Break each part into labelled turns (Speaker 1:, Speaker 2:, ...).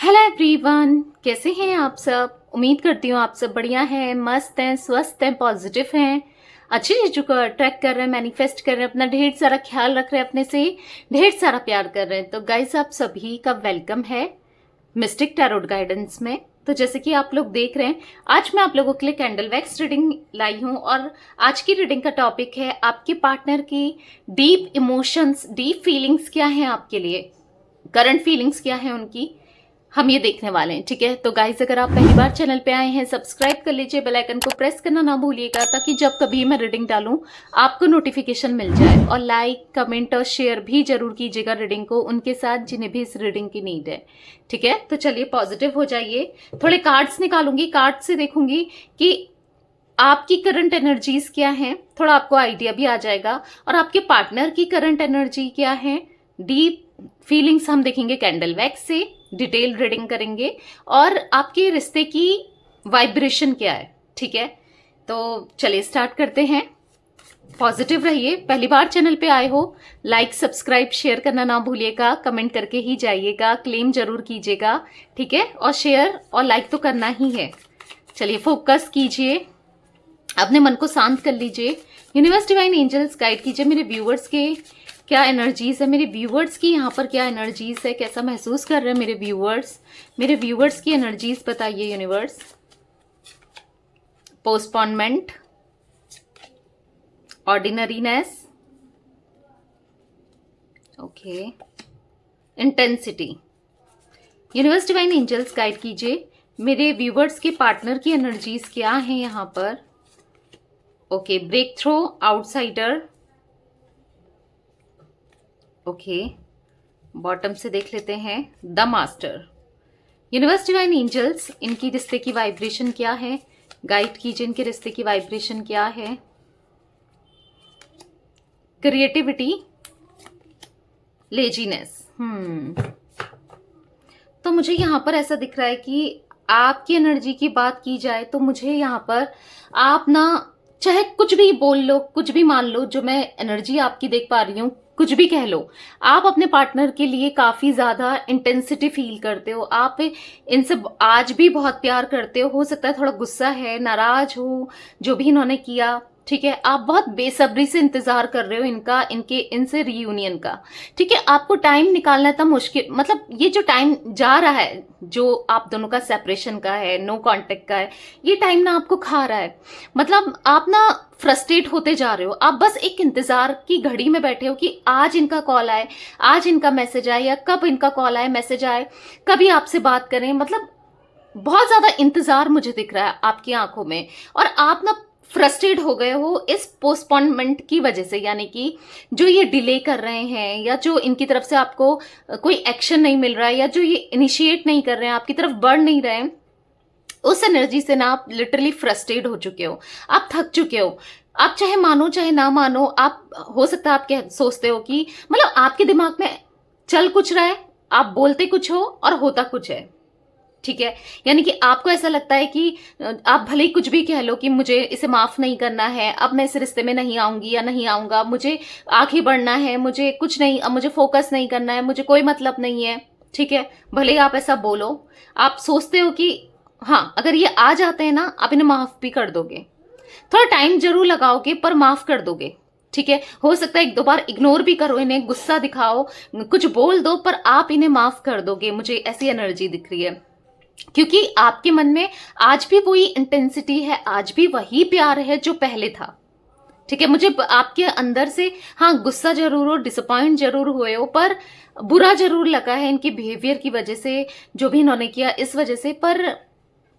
Speaker 1: Hello everyone, कैसे हैं आप सब। उम्मीद करती हूँ आप सब बढ़िया हैं, मस्त हैं, स्वस्थ हैं, पॉजिटिव हैं, अच्छी चीज़ों को अट्रैक्ट कर रहे हैं, मैनिफेस्ट कर रहे हैं, अपना ढेर सारा ख्याल रख रहे हैं, अपने से ढेर सारा प्यार कर रहे हैं। तो गाइस, आप सभी का वेलकम है मिस्टिक टैरोट गाइडेंस में। तो जैसे कि आप लोग देख रहे हैं, आज मैं आप लोगों के लिए कैंडल वैक्स रीडिंग लाई हूँ और आज की रीडिंग का टॉपिक है आपके पार्टनर की डीप इमोशंस, डीप फीलिंग्स क्या हैं आपके लिए, करंट फीलिंग्स क्या है उनकी, हम ये देखने वाले हैं। ठीक है, तो गाइज अगर आप पहली बार चैनल पे आए हैं, सब्सक्राइब कर लीजिए, बेल आइकन को प्रेस करना ना भूलिएगा ताकि जब कभी मैं रीडिंग डालूं आपको नोटिफिकेशन मिल जाए। और लाइक, कमेंट और शेयर भी जरूर कीजिएगा रीडिंग को उनके साथ जिन्हें भी इस रीडिंग की नीड है। ठीक है, तो चलिए पॉजिटिव हो जाइए। थोड़े कार्ड्स निकालूंगी, कार्ड से देखूंगी कि आपकी करंट एनर्जीज क्या हैं, थोड़ा आपको आइडिया भी आ जाएगा, और आपके पार्टनर की करंट एनर्जी क्या है, डीप फीलिंग्स हम देखेंगे कैंडल वैक्स से, डिटेल रीडिंग करेंगे, और आपके रिश्ते की वाइब्रेशन क्या है। ठीक है, तो चलिए स्टार्ट करते हैं। पॉजिटिव रहिए। पहली बार चैनल पे आए हो, लाइक, सब्सक्राइब, शेयर करना ना भूलिएगा, कमेंट करके ही जाइएगा, क्लेम जरूर कीजिएगा। ठीक है, और शेयर और लाइक तो करना ही है। चलिए फोकस कीजिए, अपने मन को शांत कर लीजिए। यूनिवर्स डिवाइन एंजल्स गाइड कीजिए मेरे व्यूअर्स के क्या एनर्जीज है, मेरे व्यूअर्स की यहाँ पर क्या एनर्जीज है, कैसा महसूस कर रहे हैं मेरे व्यूअर्स की एनर्जीज बताइए universe. Postponement, ordinariness, okay, intensity. Universe divine angels guide कीजिए मेरे व्यूअर्स के पार्टनर की एनर्जीज क्या है यहाँ पर। Okay, breakthrough, outsider, okay, bottom से देख लेते हैं the master. Universe divine angels इनकी रिश्ते की वाइब्रेशन क्या है, गाइड कीजिए इनके रिश्ते की वाइब्रेशन क्या है। Creativity, laziness. तो मुझे यहाँ पर ऐसा दिख रहा है कि आपकी एनर्जी की बात की जाए तो मुझे यहाँ पर आप ना चाहे कुछ भी बोल लो, कुछ भी मान लो, जो मैं एनर्जी आपकी देख पा रही हूँ, कुछ भी कह लो, आप अपने पार्टनर के लिए काफी ज्यादा इंटेंसिटी फील करते हो। आप इनसे आज भी बहुत प्यार करते हो सकता है थोड़ा गुस्सा है, नाराज हो जो भी इन्होंने किया। ठीक है, आप बहुत बेसब्री से इंतजार कर रहे हो इनसे रियूनियन का। ठीक है, आपको टाइम निकालना था मुश्किल, मतलब ये जो टाइम जा रहा है, जो आप दोनों का सेपरेशन का है, नो कांटेक्ट का है, ये टाइम ना आपको खा रहा है। मतलब आप ना फ्रस्ट्रेट होते जा रहे हो, आप बस एक इंतजार की घड़ी में बैठे हो कि आज इनका कॉल आए, आज इनका मैसेज आए, या कब इनका कॉल आए, मैसेज आए, कभी आपसे बात करें। मतलब बहुत ज्यादा इंतजार मुझे दिख रहा है आपकी आंखों में, और आप ना फ्रस्ट्रेट हो गए हो इस पोस्टपोनमेंट की वजह से, यानी कि जो ये डिले कर रहे हैं, या जो इनकी तरफ से आपको कोई एक्शन नहीं मिल रहा है, या जो ये इनिशिएट नहीं कर रहे हैं, आपकी तरफ बढ़ नहीं रहे हैं, उस एनर्जी से ना आप लिटरली फ्रस्ट्रेट हो चुके हो, आप थक चुके हो। आप चाहे मानो चाहे ना मानो, आप हो सकता है आप क्या सोचते हो कि मतलब आपके दिमाग में चल कुछ रहा है, आप बोलते कुछ हो और होता कुछ है। ठीक है, यानी कि आपको ऐसा लगता है कि आप भले ही कुछ भी कह लो कि मुझे इसे माफ नहीं करना है, अब मैं इस रिश्ते में नहीं आऊंगी या नहीं आऊंगा, मुझे आगे बढ़ना है, मुझे कुछ नहीं, अब मुझे फोकस नहीं करना है, मुझे कोई मतलब नहीं है। ठीक है, भले ही आप ऐसा बोलो, आप सोचते हो कि हाँ अगर ये आ जाते हैं ना, आप इन्हें माफ भी कर दोगे, थोड़ा टाइम जरूर लगाओगे पर माफ कर दोगे। ठीक है, हो सकता है एक दो बार इग्नोर भी करो इन्हें, गुस्सा दिखाओ, कुछ बोल दो, पर आप इन्हें माफ कर दोगे, मुझे ऐसी एनर्जी दिख रही है। क्योंकि आपके मन में आज भी वही इंटेंसिटी है, आज भी वही प्यार है जो पहले था। ठीक है, मुझे आपके अंदर से हाँ गुस्सा जरूर हो, डिसअपॉइंट जरूर हुए हो, पर बुरा जरूर लगा है इनके बिहेवियर की वजह से, जो भी इन्होंने किया इस वजह से, पर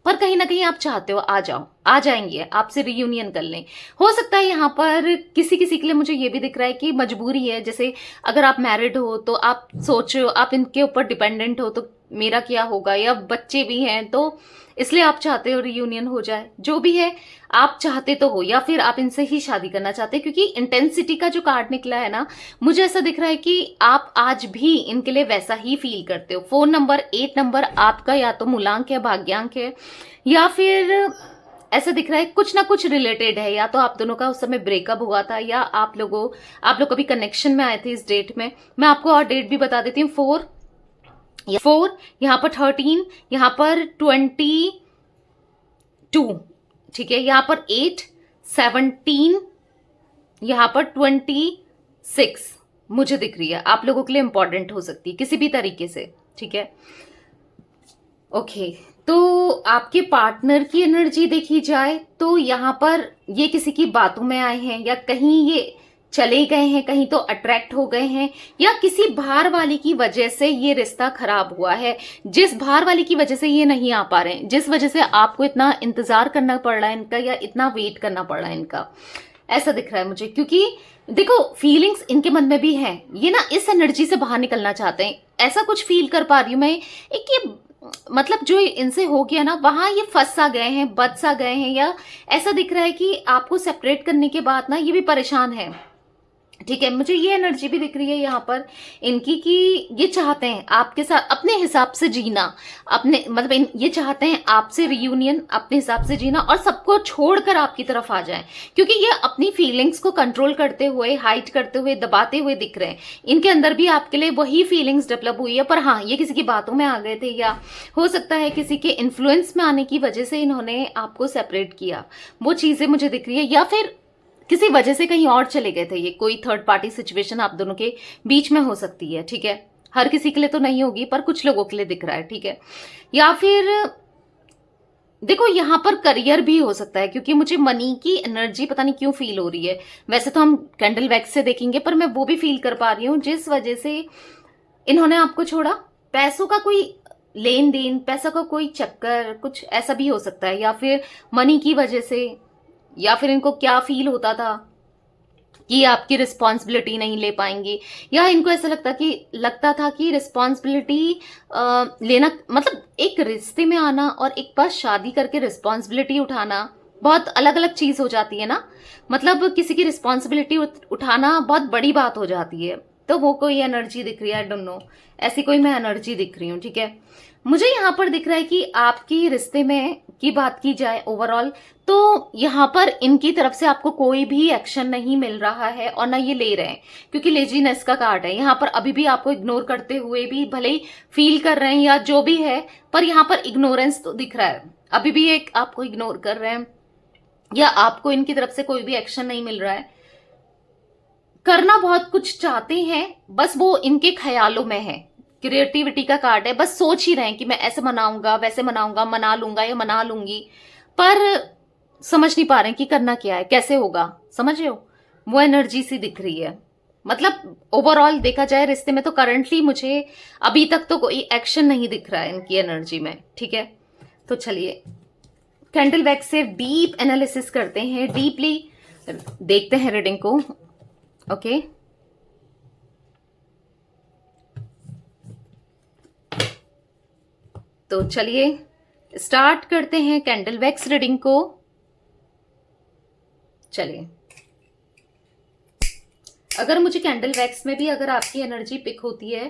Speaker 1: कहीं ना कहीं आप चाहते हो आ जाएंगे, आपसे रियूनियन कर लें। हो सकता है यहाँ पर किसी किसी के लिए मुझे ये भी दिख रहा है कि मजबूरी है, जैसे अगर आप मैरिड हो तो आप सोच रहे हो, आप इनके ऊपर डिपेंडेंट हो तो मेरा क्या होगा, या बच्चे भी हैं तो इसलिए आप चाहते हो रियूनियन हो जाए। जो भी है आप चाहते तो हो, या फिर आप इनसे ही शादी करना चाहते हैं, क्योंकि इंटेंसिटी का जो कार्ड निकला है ना, मुझे ऐसा दिख रहा है कि आप आज भी इनके लिए वैसा ही फील करते हो। 4 नंबर 8 नंबर आपका या तो मूलांक है, भाग्यांक है, या फिर ऐसा दिख रहा है कुछ ना कुछ रिलेटेड है, या तो आप दोनों का उस समय ब्रेकअप हुआ था, या आप लोग कभी कनेक्शन में आए थे इस डेट में। मैं आपको और डेट भी बता देती हूँ, 4 4, यहाँ पर 13, यहाँ पर 22, ठीक है, यहाँ पर 8, 17, यहाँ पर 26 मुझे दिख रही है। आप लोगों के लिए इंपॉर्टेंट हो सकती है किसी भी तरीके से, ठीक है। ओके, तो आपके पार्टनर की एनर्जी देखी जाए तो यहाँ पर ये किसी की बातों में आए हैं, या कहीं ये चले गए हैं, कहीं तो अट्रैक्ट हो गए हैं, या किसी बाहर वाले की वजह से ये रिश्ता खराब हुआ है। जिस बाहर वाले की वजह से ये नहीं आ पा रहे हैं, जिस वजह से आपको इतना इंतजार करना पड़ रहा है इनका, या इतना वेट करना पड़ रहा है इनका, ऐसा दिख रहा है मुझे। क्योंकि देखो, फीलिंग्स इनके मन में भी हैं, ये ना इस एनर्जी से बाहर निकलना चाहते हैं, ऐसा कुछ फील कर पा रही हूं मैं। एक ये मतलब जो इनसे हो गया ना, वहां ये फंस सा गए हैं, बच सा गए हैं, या ऐसा दिख रहा है कि आपको सेपरेट करने के बाद ना ये भी परेशान है, ठीक है। मुझे ये एनर्जी भी दिख रही है यहाँ पर इनकी, कि ये चाहते हैं आपके साथ अपने हिसाब से जीना, अपने मतलब ये चाहते हैं आपसे रियूनियन, अपने हिसाब से जीना, और सबको छोड़कर आपकी तरफ आ जाएं। क्योंकि ये अपनी फीलिंग्स को कंट्रोल करते हुए, हाइड करते हुए, दबाते हुए दिख रहे हैं। इनके अंदर भी आपके लिए वही फीलिंग्स डेवलप हुई है, पर हाँ, ये किसी की बातों में आ गए थे, या हो सकता है किसी के इन्फ्लुएंस में आने की वजह से इन्होंने आपको सेपरेट किया, वो चीजें मुझे दिख रही है। या फिर किसी वजह से कहीं और चले गए थे, ये कोई थर्ड पार्टी सिचुएशन आप दोनों के बीच में हो सकती है, ठीक है। हर किसी के लिए तो नहीं होगी, पर कुछ लोगों के लिए दिख रहा है, ठीक है। या फिर देखो, यहां पर करियर भी हो सकता है, क्योंकि मुझे मनी की एनर्जी पता नहीं क्यों फील हो रही है। वैसे तो हम कैंडल वैक्स से देखेंगे, पर मैं वो भी फील कर पा रही हूँ जिस वजह से इन्होंने आपको छोड़ा। पैसों का कोई लेन देन, पैसों का कोई चक्कर, कुछ ऐसा भी हो सकता है। या फिर मनी की वजह से, या फिर इनको क्या फील होता था कि आपकी रिस्पॉन्सिबिलिटी नहीं ले पाएंगे, या इनको ऐसा लगता था कि रिस्पॉन्सिबिलिटी लेना, मतलब एक रिश्ते में आना और एक बार शादी करके रिस्पॉन्सिबिलिटी उठाना बहुत अलग अलग चीज हो जाती है ना। मतलब किसी की रिस्पॉन्सिबिलिटी उठाना बहुत बड़ी बात हो जाती है। तो वो कोई एनर्जी दिख रही है, आई डोंट नो, ऐसी कोई मैं एनर्जी दिख रही हूँ, ठीक है। मुझे यहाँ पर दिख रहा है कि आपकी रिश्ते में की बात की जाए ओवरऑल, तो यहाँ पर इनकी तरफ से आपको कोई भी एक्शन नहीं मिल रहा है, और ना ये ले रहे हैं, क्योंकि लेजीनेस का कार्ड है यहाँ पर। अभी भी आपको इग्नोर करते हुए भी भले ही फील कर रहे हैं या जो भी है, पर यहाँ पर इग्नोरेंस तो दिख रहा है। अभी भी एक आपको इग्नोर कर रहे हैं, या आपको इनकी तरफ से कोई भी एक्शन नहीं मिल रहा है। करना बहुत कुछ चाहते हैं, बस वो इनके ख्यालों में है। क्रिएटिविटी का कार्ड है, बस सोच ही रहे हैं कि मैं ऐसे मनाऊंगा, वैसे मनाऊंगा, मना लूंगा या मना लूंगी, पर समझ नहीं पा रहे हैं कि करना क्या है, कैसे होगा, समझ रहे हो। वो एनर्जी सी दिख रही है। मतलब ओवरऑल देखा जाए रिश्ते में, तो करंटली मुझे अभी तक तो कोई एक्शन नहीं दिख रहा है इनकी एनर्जी में, ठीक है। तो चलिए कैंडल वैक्स से डीप एनालिसिस करते हैं, डीपली देखते हैं रीडिंग को, ओके। तो चलिए स्टार्ट करते हैं कैंडल वैक्स रीडिंग को। चलिए, अगर मुझे कैंडल वैक्स में भी अगर आपकी एनर्जी पिक होती है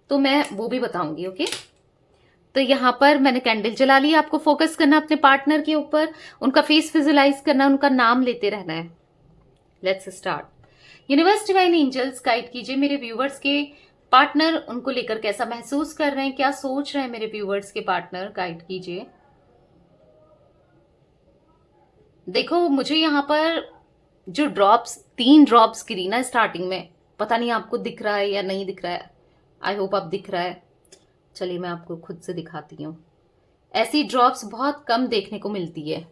Speaker 1: तो मैं वो भी बताऊंगी, ओके। तो यहां पर मैंने कैंडल जला ली। आपको फोकस करना अपने पार्टनर के ऊपर, उनका फेस विजुलाइज करना, उनका नाम लेते रहना है। Let's start. Universe, divine angels, guide कीजिए मेरे व्यूवर्स के पार्टनर उनको लेकर कैसा महसूस कर रहे हैं, क्या सोच रहे हैं मेरे व्यूवर्स के पार्टनर, गाइड कीजिए। देखो, मुझे यहाँ पर जो ड्रॉप्स, 3 ड्रॉप्स गिरी ना स्टार्टिंग में, पता नहीं आपको दिख रहा है या नहीं दिख रहा है, आई होप आप दिख रहा है। चलिए मैं आपको खुद से दिखाती हूँ। ऐसी ड्रॉप्स बहुत कम देखने को मिलती है।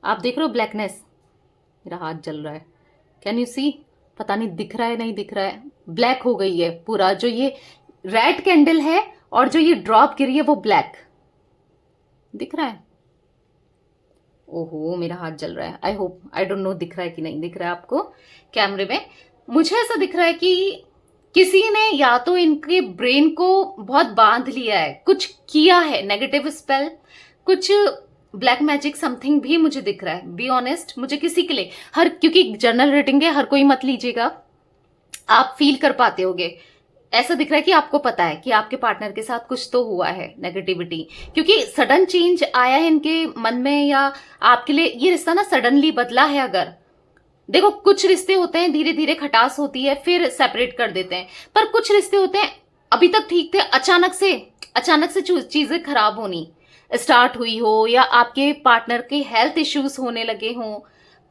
Speaker 1: आप देख रहे हो ब्लैकनेस, मेरा हाथ जल रहा है, कैन यू सी, पता नहीं दिख रहा है नहीं दिख रहा है, ब्लैक हो गई है पूरा। जो ये रेड कैंडल है और जो ये ड्रॉप गिरी है वो ब्लैक दिख रहा है। ओहो, मेरा हाथ जल रहा है, I hope, I don't know दिख रहा है कि नहीं दिख रहा है आपको कैमरे में। मुझे ऐसा दिख रहा है कि किसी ने या तो इनके ब्रेन को बहुत बांध लिया है, कुछ किया है, नेगेटिव स्पेल, कुछ ब्लैक मैजिक समथिंग भी मुझे दिख रहा है। बी ऑनेस्ट, मुझे किसी के लिए क्योंकि जनरल रेटिंग है, हर कोई मत लीजिएगा, आप फील कर पाते होगे। ऐसा दिख रहा है कि आपको पता है कि आपके पार्टनर के साथ कुछ तो हुआ है नेगेटिविटी, क्योंकि सडन चेंज आया है इनके मन में, या आपके लिए ये रिश्ता ना सडनली बदला है। अगर देखो, कुछ रिश्ते होते हैं धीरे धीरे खटास होती है फिर सेपरेट कर देते हैं, पर कुछ रिश्ते होते हैं अभी तक ठीक थे, अचानक से अचानक से चीजें खराब होनी स्टार्ट हुई हो, या आपके पार्टनर के हेल्थ इश्यूज होने लगे हों,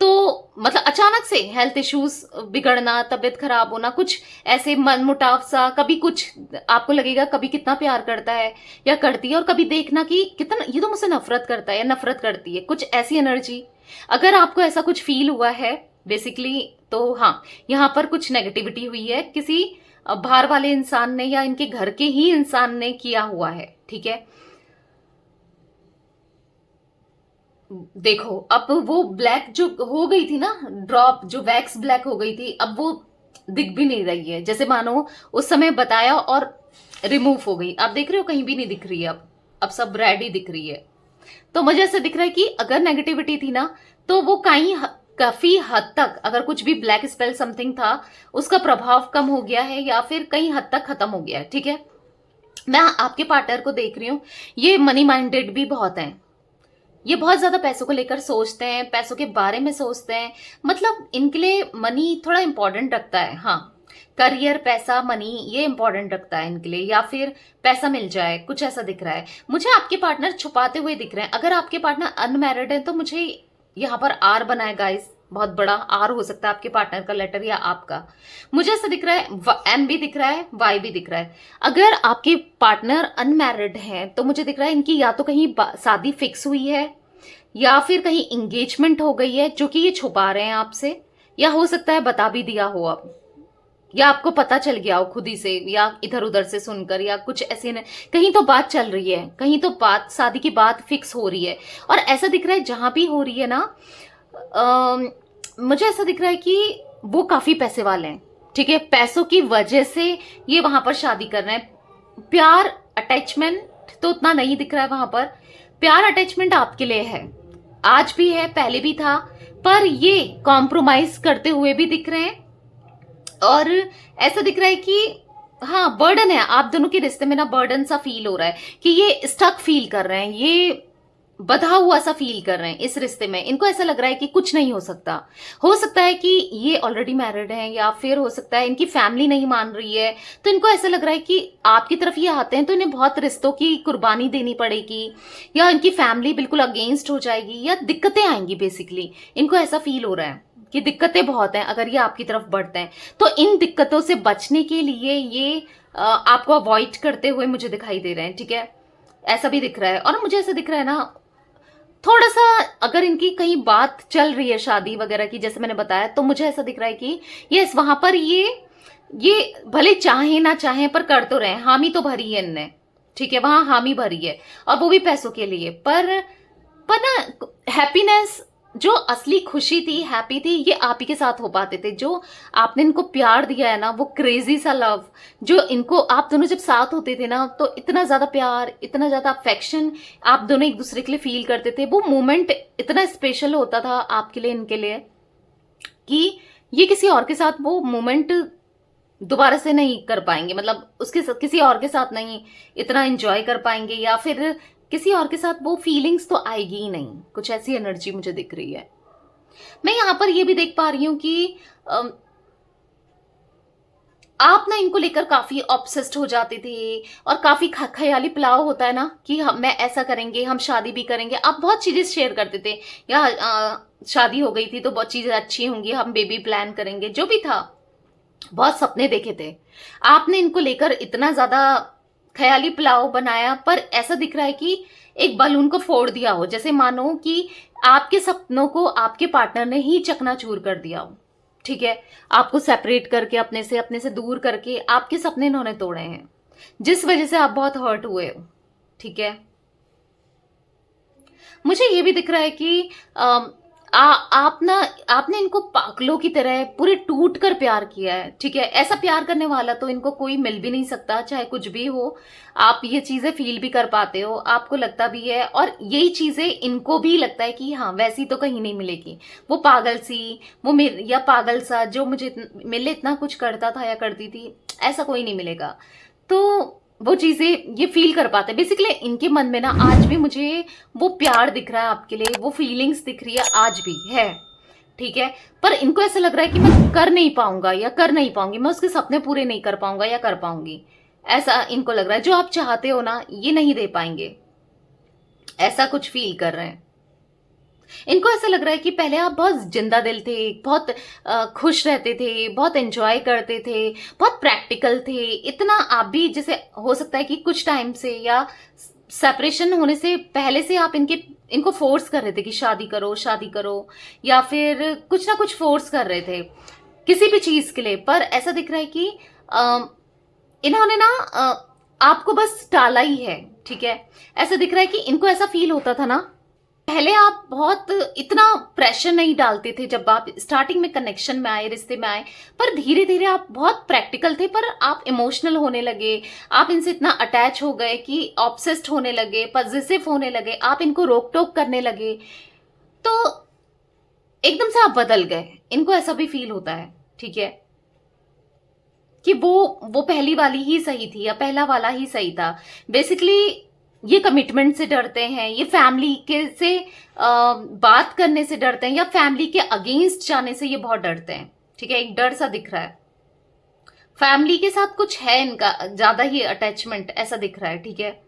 Speaker 1: तो मतलब अचानक से हेल्थ इश्यूज बिगड़ना, तबीयत खराब होना, कुछ ऐसे मन मुटाव सा, कभी कुछ आपको लगेगा कभी कितना प्यार करता है या करती है, और कभी देखना कि कितना ये तो मुझसे नफरत करता है या नफरत करती है, कुछ ऐसी एनर्जी। अगर आपको ऐसा कुछ फील हुआ है बेसिकली, तो हाँ, यहाँ पर कुछ नेगेटिविटी हुई है, किसी बाहर वाले इंसान ने या इनके घर के ही इंसान ने किया हुआ है। ठीक है, देखो अब वो ब्लैक जो हो गई थी ना, ड्रॉप जो वैक्स ब्लैक हो गई थी, अब वो दिख भी नहीं रही है, जैसे मानो उस समय बताया और रिमूव हो गई। आप देख रहे हो कहीं भी नहीं दिख रही है, अब सब रेड ही दिख रही है। तो मुझे ऐसा दिख रहा है कि अगर नेगेटिविटी थी ना, तो वो काफी हद तक, अगर कुछ भी ब्लैक स्पेल समथिंग था, उसका प्रभाव कम हो गया है या फिर कहीं हद तक खत्म हो गया है। ठीक है, मैं आपके पार्टनर को देख रही हूँ, ये मनी माइंडेड भी बहुत है, ये बहुत ज्यादा पैसों को लेकर सोचते हैं, पैसों के बारे में सोचते हैं, मतलब इनके लिए मनी थोड़ा इंपॉर्टेंट रखता है। हाँ, करियर, पैसा, मनी, ये इंपॉर्टेंट रखता है इनके लिए, या फिर पैसा मिल जाए, कुछ ऐसा दिख रहा है मुझे। आपके पार्टनर छुपाते हुए दिख रहे हैं। अगर आपके पार्टनर अनमैरिड है तो मुझे यहाँ पर आर बना है गाइस, बहुत बड़ा आर हो सकता है आपके पार्टनर का लेटर या आपका। मुझे ऐसा दिख रहा है, एम भी दिख रहा है, वाई भी दिख रहा है। अगर आपके पार्टनर अनमैरिड हैं तो मुझे दिख रहा है इनकी या तो कहीं शादी फिक्स हुई है, या फिर कहीं एंगेजमेंट हो गई है जो कि ये छुपा रहे हैं आपसे, या हो सकता है बता भी दिया हो अब, या आपको पता चल गया हो खुद ही से, या इधर उधर से सुनकर, या कुछ ऐसे न, कहीं तो बात चल रही है, कहीं तो बात, शादी की बात फिक्स हो रही है। और ऐसा दिख रहा है जहां भी हो रही है ना, मुझे ऐसा दिख रहा है कि वो काफी पैसे वाले हैं। ठीक है, पैसों की वजह से ये वहां पर शादी कर रहे हैं। प्यार अटैचमेंट तो उतना नहीं दिख रहा है वहां पर। प्यार अटैचमेंट आपके लिए है, आज भी है, पहले भी था, पर ये कॉम्प्रोमाइज करते हुए भी दिख रहे हैं। और ऐसा दिख रहा है कि हाँ, बर्डन है, आप दोनों के रिश्ते में ना बर्डन सा फील हो रहा है, कि ये स्टक फील कर रहे हैं, ये बधा हुआ सा फील कर रहे हैं इस रिश्ते में। इनको ऐसा लग रहा है कि कुछ नहीं हो सकता। हो सकता है कि ये ऑलरेडी मैरिड हैं, या फिर हो सकता है इनकी फैमिली नहीं मान रही है, तो इनको ऐसा लग रहा है कि आपकी तरफ ये आते हैं तो इन्हें बहुत रिश्तों की कुर्बानी देनी पड़ेगी, या इनकी फैमिली बिल्कुल अगेंस्ट हो जाएगी, या दिक्कतें आएंगी। बेसिकली इनको ऐसा फील हो रहा है कि दिक्कतें बहुत हैं अगर ये आपकी तरफ बढ़ते हैं। तो इन दिक्कतों से बचने के लिए ये आपको अवॉइड करते हुए मुझे दिखाई दे रहे हैं। ठीक है, ऐसा भी दिख रहा है। और मुझे ऐसा दिख रहा है ना, थोड़ा सा अगर इनकी कहीं बात चल रही है शादी वगैरह की, जैसे मैंने बताया, तो मुझे ऐसा दिख रहा है कि यस, वहां पर ये भले चाहे ना चाहे पर कर तो रहे हैं, हामी तो भरी है इनने। ठीक है, वहां हामी भरी है, और वो भी पैसों के लिए। पर ना, हैप्पीनेस, जो असली खुशी थी, हैप्पी थी, ये आप ही के साथ हो पाते थे। जो आपने इनको प्यार दिया है ना, वो क्रेजी सा लव, जो इनको आप दोनों जब साथ होते थे ना, तो इतना ज्यादा प्यार, इतना ज्यादा अफेक्शन आप दोनों एक दूसरे के लिए फील करते थे। वो मोमेंट इतना स्पेशल होता था आपके लिए, इनके लिए, कि ये किसी और के साथ वो मोमेंट दोबारा से नहीं कर पाएंगे। मतलब उसके साथ, किसी और के साथ नहीं इतना एंजॉय कर पाएंगे, या फिर किसी और के साथ वो फीलिंग्स तो आएगी ही नहीं। कुछ ऐसी एनर्जी मुझे दिख रही है। मैं यहां पर ये भी देख पा रही हूं कि आप ना इनको लेकर काफी ऑब्सेस्ड हो जाते थे, और काफी ख्याली पुलाव होता है ना, कि मैं ऐसा करेंगे, हम शादी भी करेंगे। आप बहुत चीजें शेयर करते थे, या शादी हो गई थी तो बहुत चीजें अच्छी होंगी, हम बेबी प्लान करेंगे, जो भी था, बहुत सपने देखे थे आपने इनको लेकर, इतना ज्यादा ख्याली पुलाव बनाया। पर ऐसा दिख रहा है कि एक बलून को फोड़ दिया हो, जैसे मानो कि आपके सपनों को आपके पार्टनर ने ही चकनाचूर कर दिया हो। ठीक है, आपको सेपरेट करके, अपने से दूर करके आपके सपने इन्होंने तोड़े हैं, जिस वजह से आप बहुत हर्ट हुए हो। ठीक है, मुझे ये भी दिख रहा है कि आपने इनको पागलों की तरह पूरे टूट कर प्यार किया है। ठीक है, ऐसा प्यार करने वाला तो इनको कोई मिल भी नहीं सकता, चाहे कुछ भी हो। आप ये चीजें फील भी कर पाते हो, आपको लगता भी है, और यही चीजें इनको भी लगता है कि हाँ, वैसी तो कहीं नहीं मिलेगी। वो पागल सी, वो या पागल सा जो मुझे मिले इतना कुछ करता था या करती थी, ऐसा कोई नहीं मिलेगा। तो वो चीजें ये फील कर पाते हैं। बेसिकली इनके मन में ना आज भी मुझे वो प्यार दिख रहा है आपके लिए, वो फीलिंग्स दिख रही है, आज भी है। ठीक है, पर इनको ऐसा लग रहा है कि मैं कर नहीं पाऊंगा या कर नहीं पाऊंगी, मैं उसके सपने पूरे नहीं कर पाऊंगा या कर पाऊंगी। ऐसा इनको लग रहा है। जो आप चाहते हो ना, ये नहीं दे पाएंगे, ऐसा कुछ फील कर रहे हैं। इनको ऐसा लग रहा है कि पहले आप बहुत जिंदा दिल थे, बहुत खुश रहते थे, बहुत एंजॉय करते थे, बहुत प्रैक्टिकल थे। इतना आप भी, जैसे हो सकता है कि कुछ टाइम से या सेपरेशन होने से पहले से आप इनको फोर्स कर रहे थे कि शादी करो, शादी करो, या फिर कुछ ना कुछ फोर्स कर रहे थे किसी भी चीज के लिए। पर ऐसा दिख रहा है कि इन्होंने ना आपको बस टाला ही है, ठीक है। ऐसा दिख रहा है कि इनको ऐसा फील होता था ना, पहले आप बहुत इतना प्रेशर नहीं डालते थे जब आप स्टार्टिंग में कनेक्शन में आए, रिश्ते में आए, पर धीरे धीरे आप बहुत प्रैक्टिकल थे, पर आप इमोशनल होने लगे, आप इनसे इतना अटैच हो गए कि ऑब्सेस्ड होने लगे, पॉजिटिव होने लगे, आप इनको रोक टोक करने लगे, तो एकदम से आप बदल गए। इनको ऐसा भी फील होता है, ठीक है, कि वो पहली वाली ही सही थी या पहला वाला ही सही था। बेसिकली ये कमिटमेंट से डरते हैं, ये फैमिली के से बात करने से डरते हैं, या फैमिली के अगेंस्ट जाने से ये बहुत डरते हैं, ठीक है। एक डर सा दिख रहा है, फैमिली के साथ कुछ है इनका ज्यादा ही अटैचमेंट, ऐसा दिख रहा है, ठीक है।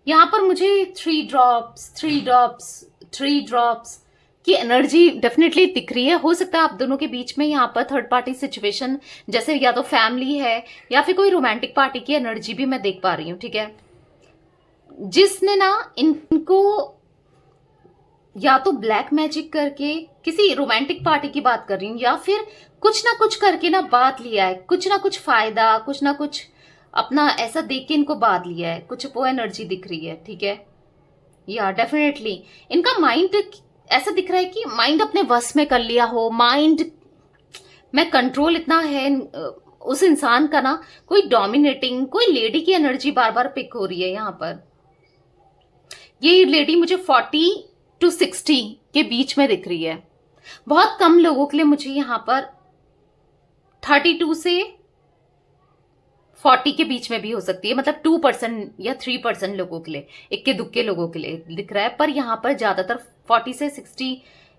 Speaker 1: यहां पर मुझे 3 ड्रॉप्स की एनर्जी डेफिनेटली दिख रही है। हो सकता है आप दोनों के बीच में यहाँ पर थर्ड पार्टी सिचुएशन, जैसे या तो फैमिली है या फिर कोई रोमांटिक पार्टी की एनर्जी भी मैं देख पा रही हूँ, ठीक है, जिसने ना इनको या तो ब्लैक मैजिक करके, किसी रोमांटिक पार्टी की बात कर रही हूँ, या फिर कुछ ना कुछ करके ना बात लिया है, कुछ ना कुछ फायदा, कुछ ना कुछ अपना ऐसा देख के इनको बात लिया है, कुछ वो एनर्जी दिख रही है, ठीक है। या डेफिनेटली इनका माइंड ऐसा दिख रहा है कि माइंड अपने वश में कर लिया हो, माइंड में कंट्रोल इतना है उस इंसान का ना, कोई डोमिनेटिंग, कोई लेडी की एनर्जी बार बार पिक हो रही है यहाँ पर। ये लेडी मुझे 40 to 60 के बीच में दिख रही है। बहुत कम लोगों के लिए मुझे यहाँ पर 32 से 40 के बीच में भी हो सकती है, मतलब 2% या 3% लोगों के लिए, इक्के दुक्के लोगों के लिए दिख रहा है। पर यहाँ पर ज्यादातर 40 से 60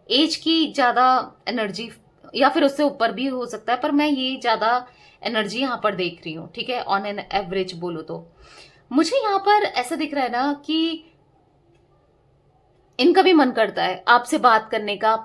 Speaker 1: एज की ज्यादा एनर्जी, या फिर उससे ऊपर भी हो सकता है, पर मैं ये ज्यादा एनर्जी यहाँ पर देख रही हूँ, ठीक है। ऑन एन एवरेज बोलो तो मुझे यहाँ पर ऐसा दिख रहा है ना कि इनका भी मन करता है आपसे बात करने का,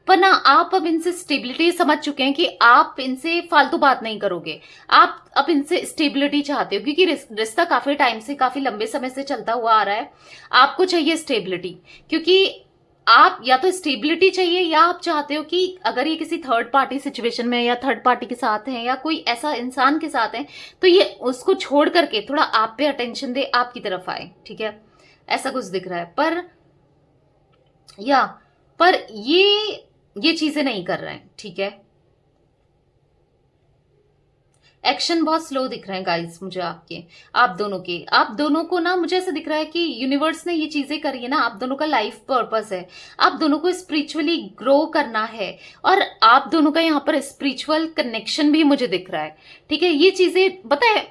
Speaker 1: पर ना आप अब इनसे स्टेबिलिटी समझ चुके हैं कि आप इनसे फालतू बात नहीं करोगे, आप अब इनसे स्टेबिलिटी चाहते हो, क्योंकि रिश्ता काफी टाइम से, काफी लंबे समय से चलता हुआ आ रहा है। आपको चाहिए स्टेबिलिटी, क्योंकि आप या तो स्टेबिलिटी चाहिए, या आप चाहते हो कि अगर ये किसी थर्ड पार्टी सिचुएशन में या थर्ड पार्टी के साथ हैं या कोई ऐसा इंसान के साथ है, तो ये उसको छोड़ करके थोड़ा आप पे अटेंशन दे, आपकी तरफ आए, ठीक है। ऐसा कुछ दिख रहा है, पर ये चीजें नहीं कर रहे हैं, ठीक है। एक्शन बहुत स्लो दिख रहे हैं गाइस मुझे आप दोनों को ना, मुझे ऐसा दिख रहा है कि यूनिवर्स ने ये चीजें करी है ना, आप दोनों का लाइफ पर्पस है, आप दोनों को स्पिरिचुअली ग्रो करना है, और आप दोनों का यहाँ पर स्पिरिचुअल कनेक्शन भी मुझे दिख रहा है, ठीक है। ये चीजें पता है,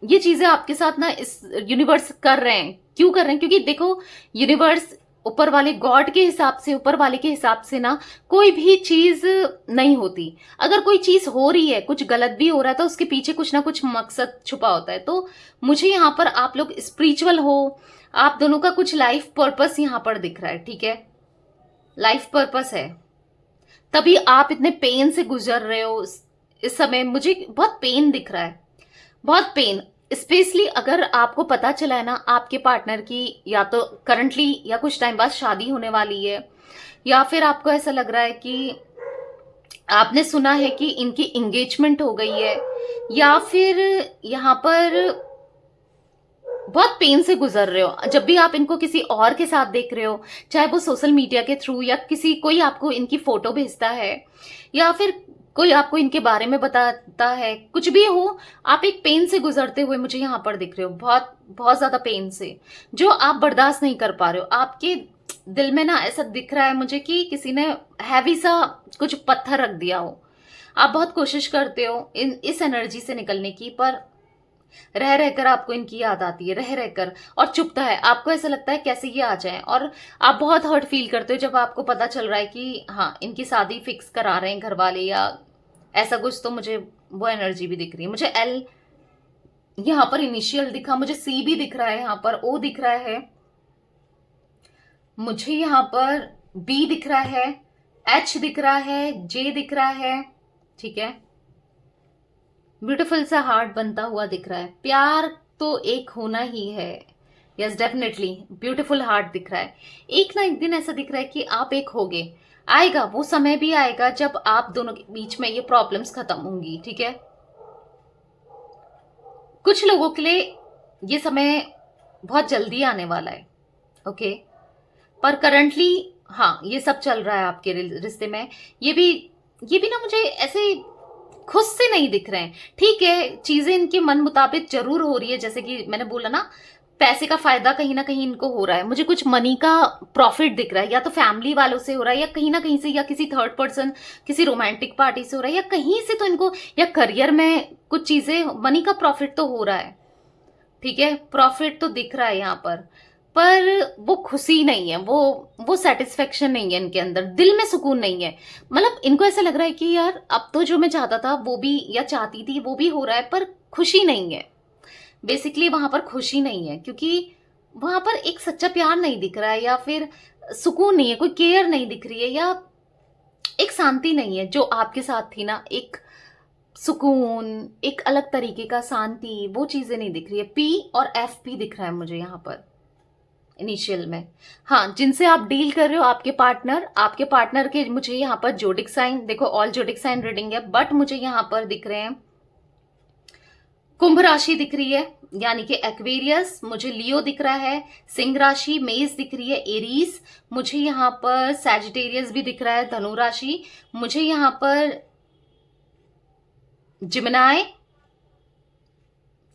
Speaker 1: ये चीजें आपके साथ ना इस यूनिवर्स कर रहे हैं। क्यों कर रहे हैं? क्योंकि देखो, यूनिवर्स ऊपर वाले गॉड के हिसाब से, ऊपर वाले के हिसाब से ना कोई भी चीज नहीं होती। अगर कोई चीज हो रही है, कुछ गलत भी हो रहा है, तो उसके पीछे कुछ ना कुछ मकसद छुपा होता है। तो मुझे यहाँ पर आप लोग स्पिरिचुअल हो, आप दोनों का कुछ लाइफ पर्पस यहाँ पर दिख रहा है, ठीक है। लाइफ पर्पस है, तभी आप इतने पेन से गुजर रहे हो इस समय। मुझे बहुत पेन दिख रहा है, बहुत पेन। स्पेशली अगर आपको पता चला है ना आपके पार्टनर की या तो करंटली या कुछ टाइम बाद शादी होने वाली है, या फिर आपको ऐसा लग रहा है कि आपने सुना है कि इनकी एंगेजमेंट हो गई है, या फिर यहाँ पर बहुत पेन से गुजर रहे हो। जब भी आप इनको किसी और के साथ देख रहे हो, चाहे वो सोशल मीडिया के थ्रू या कोई आपको इनकी फोटो भेजता है, या फिर कोई आपको इनके बारे में बताता है, कुछ भी हो, आप एक पेन से गुजरते हुए मुझे यहाँ पर दिख रहे हो, बहुत बहुत ज्यादा पेन से, जो आप बर्दाश्त नहीं कर पा रहे हो। आपके दिल में ना ऐसा दिख रहा है मुझे कि किसी ने हैवी सा कुछ पत्थर रख दिया हो। आप बहुत कोशिश करते हो इस एनर्जी से निकलने की, पर रह रहकर आपको इनकी याद आती है, रह रहकर, और चुभता है। आपको ऐसा लगता है कैसे ये आ जाए, और आप बहुत हर्ट फील करते हो जब आपको पता चल रहा है कि हाँ, इनकी शादी फिक्स करा रहे हैं घर वाले या ऐसा कुछ। तो मुझे वो एनर्जी भी दिख रही है मुझे। एल यहाँ पर इनिशियल दिखा, मुझे सी भी दिख रहा है, यहाँ पर ओ दिख रहा है, मुझे यहाँ पर बी दिख रहा है, एच दिख रहा है, जे दिख रहा है। ठीक है, ब्यूटीफुल सा हार्ट बनता हुआ दिख रहा है। प्यार तो एक होना ही है, यस डेफिनेटली। ब्यूटीफुल हार्ट दिख रहा है। एक ना एक दिन ऐसा दिख रहा है कि आप एक होगे। आएगा वो समय भी आएगा जब आप दोनों के बीच में ये प्रॉब्लम्स खत्म होंगी। ठीक है, कुछ लोगों के लिए ये समय बहुत जल्दी आने वाला है। ओके, पर करंटली हाँ ये सब चल रहा है आपके रिश्ते में। ये भी ना मुझे ऐसे खुद से नहीं दिख रहे हैं। ठीक है, चीजें इनके मन मुताबिक जरूर हो रही है, जैसे कि मैंने बोला ना, पैसे का फायदा कहीं ना कहीं इनको हो रहा है। मुझे कुछ मनी का प्रॉफिट दिख रहा है, या तो फैमिली वालों से हो रहा है, या कहीं ना कहीं से, या किसी थर्ड पर्सन, किसी रोमांटिक पार्टी से हो रहा है, या कहीं से तो इनको, या करियर में कुछ चीजें, मनी का प्रॉफिट तो हो रहा है। ठीक है, प्रॉफिट तो दिख रहा है यहाँ पर वो खुशी नहीं है, वो सेटिस्फेक्शन नहीं है इनके अंदर, दिल में सुकून नहीं है। मतलब इनको ऐसा लग रहा है कि यार अब तो जो मैं चाहता था वो भी, या चाहती थी वो भी हो रहा है, पर खुशी नहीं है। बेसिकली वहां पर खुशी नहीं है, क्योंकि वहां पर एक सच्चा प्यार नहीं दिख रहा है, या फिर सुकून नहीं है, कोई केयर नहीं दिख रही है, या एक शांति नहीं है जो आपके साथ थी ना, एक सुकून, एक अलग तरीके का शांति, वो चीजें नहीं दिख रही है। पी और एफ भी दिख रहा है मुझे यहाँ पर इनिशियल में। हाँ, जिनसे आप डील कर रहे हो, आपके पार्टनर के मुझे यहाँ पर जोडिक साइन, देखो ऑल जोडिक साइन रीडिंग है, बट मुझे यहाँ पर दिख रहे हैं कुंभ राशि दिख रही है, यानी कि एक्वेरियस, मुझे लियो दिख रहा है, सिंह राशि, मेष दिख रही है, एरीज, मुझे यहाँ पर सैजिटेरियस भी दिख रहा है, धनु राशि, मुझे यहाँ पर जिमिनाई,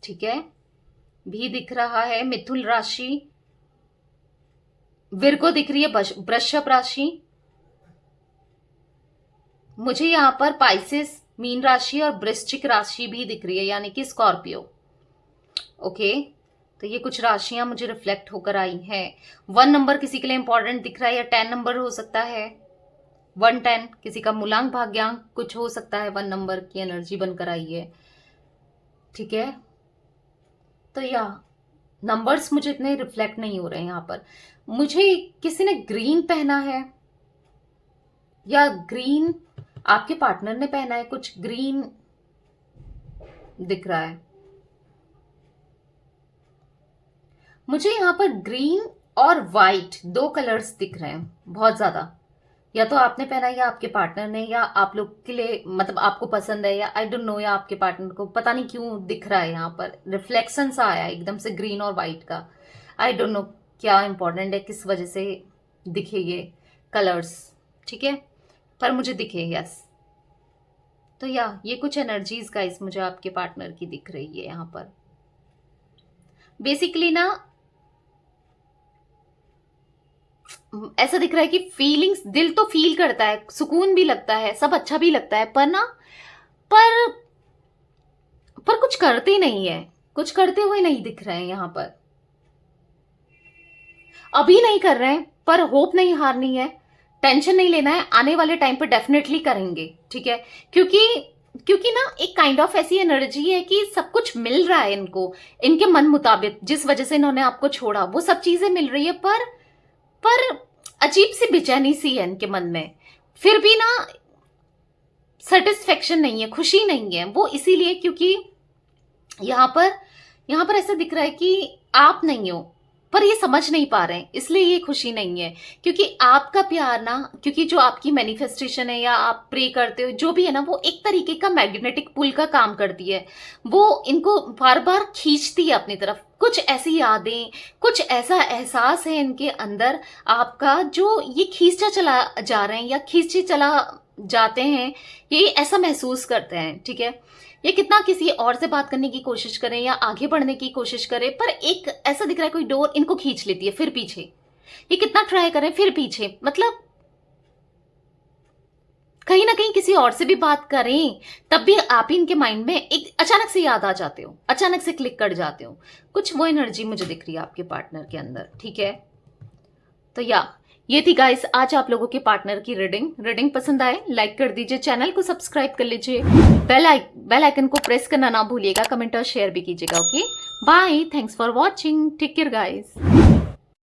Speaker 1: ठीक है, भी दिख रहा है, मिथुन राशि, विर्गो दिख रही है, वृषभ राशि, मुझे यहां पर पाइसेस, मीन राशि और वृश्चिक राशि भी दिख रही है, यानी कि स्कॉर्पियो। ओके, तो ये कुछ राशियां मुझे रिफ्लेक्ट होकर आई हैं। 1 नंबर किसी के लिए इंपॉर्टेंट दिख रहा है, या 10 नंबर हो सकता है, 110 किसी का मूलांक भाग्यांक कुछ हो सकता है, 1 नंबर की एनर्जी बनकर आई है। ठीक है, तो या नंबर्स मुझे इतने रिफ्लेक्ट नहीं हो रहे हैं यहाँ पर। मुझे किसी ने ग्रीन पहना है, या ग्रीन आपके पार्टनर ने पहना है, कुछ ग्रीन दिख रहा है मुझे यहाँ पर। ग्रीन और वाइट 2 कलर्स दिख रहे हैं बहुत ज्यादा, या तो आपने पहना है, या आपके पार्टनर ने, या आप लोग के लिए, मतलब आपको पसंद है, या आई डोंट नो, या आपके पार्टनर को, पता नहीं क्यों दिख रहा है यहाँ पर, रिफ्लेक्शन सा आया एकदम से ग्रीन और वाइट का। आई डोंट नो क्या इंपॉर्टेंट है, किस वजह से दिखे ये कलर्स। ठीक है, पर मुझे दिखे, यस। तो या ये कुछ एनर्जीज गाइस मुझे आपके पार्टनर की दिख रही है यहाँ पर। बेसिकली ना ऐसा दिख रहा है कि फीलिंग्स, दिल तो फील करता है, सुकून भी लगता है, सब अच्छा भी लगता है, पर ना पर कुछ करते नहीं है, कुछ करते हुए नहीं दिख रहे हैं यहाँ पर। अभी नहीं कर रहे हैं, पर होप नहीं हारनी है, टेंशन नहीं लेना है, आने वाले टाइम पर डेफिनेटली करेंगे। ठीक है, क्योंकि ना एक काइंड ऑफ ऐसी एनर्जी है कि सब कुछ मिल रहा है इनको, इनके मन मुताबिक, जिस वजह से इन्होंने आपको छोड़ा वो सब चीजें मिल रही है, पर अजीब सी बेचैनी सी है इनके मन में, फिर भी ना सेटिस्फेक्शन नहीं है, खुशी नहीं है। वो इसीलिए क्योंकि यहाँ पर ऐसा दिख रहा है कि आप नहीं हो, पर ये समझ नहीं पा रहे हैं, इसलिए ये खुशी नहीं है। क्योंकि आपका प्यार ना, क्योंकि जो आपकी मैनिफेस्टेशन है, या आप प्रे करते हो, जो भी है ना, वो एक तरीके का मैग्नेटिक पुल का काम करती है, वो इनको बार बार खींचती है अपनी तरफ। कुछ ऐसी यादें, कुछ ऐसा एहसास है इनके अंदर आपका, जो ये खींचता चला जा रहे हैं, या खींचे चला जाते हैं, ये ऐसा महसूस करते हैं। ठीक है, ये कितना किसी और से बात करने की कोशिश करें, या आगे बढ़ने की कोशिश करें, पर एक ऐसा दिख रहा है कोई डोर इनको खींच लेती है, फिर पीछे। ये कितना ट्राई करें, फिर पीछे, मतलब कहीं ना कहीं किसी और से भी बात करें, तब भी आप ही इनके माइंड में एक अचानक से याद आ जाते हो, अचानक से क्लिक कर जाते हो। कुछ वो एनर्जी मुझे दिख रही है आपके पार्टनर के अंदर। ठीक है, तो या ये थी गाइस आज आप लोगों के पार्टनर की रीडिंग पसंद आए लाइक कर दीजिए, चैनल को सब्सक्राइब कर लीजिए, बेल आइकन को प्रेस करना ना भूलिएगा, कमेंट और शेयर भी कीजिएगा। Okay bye, thanks for watching, take care guys.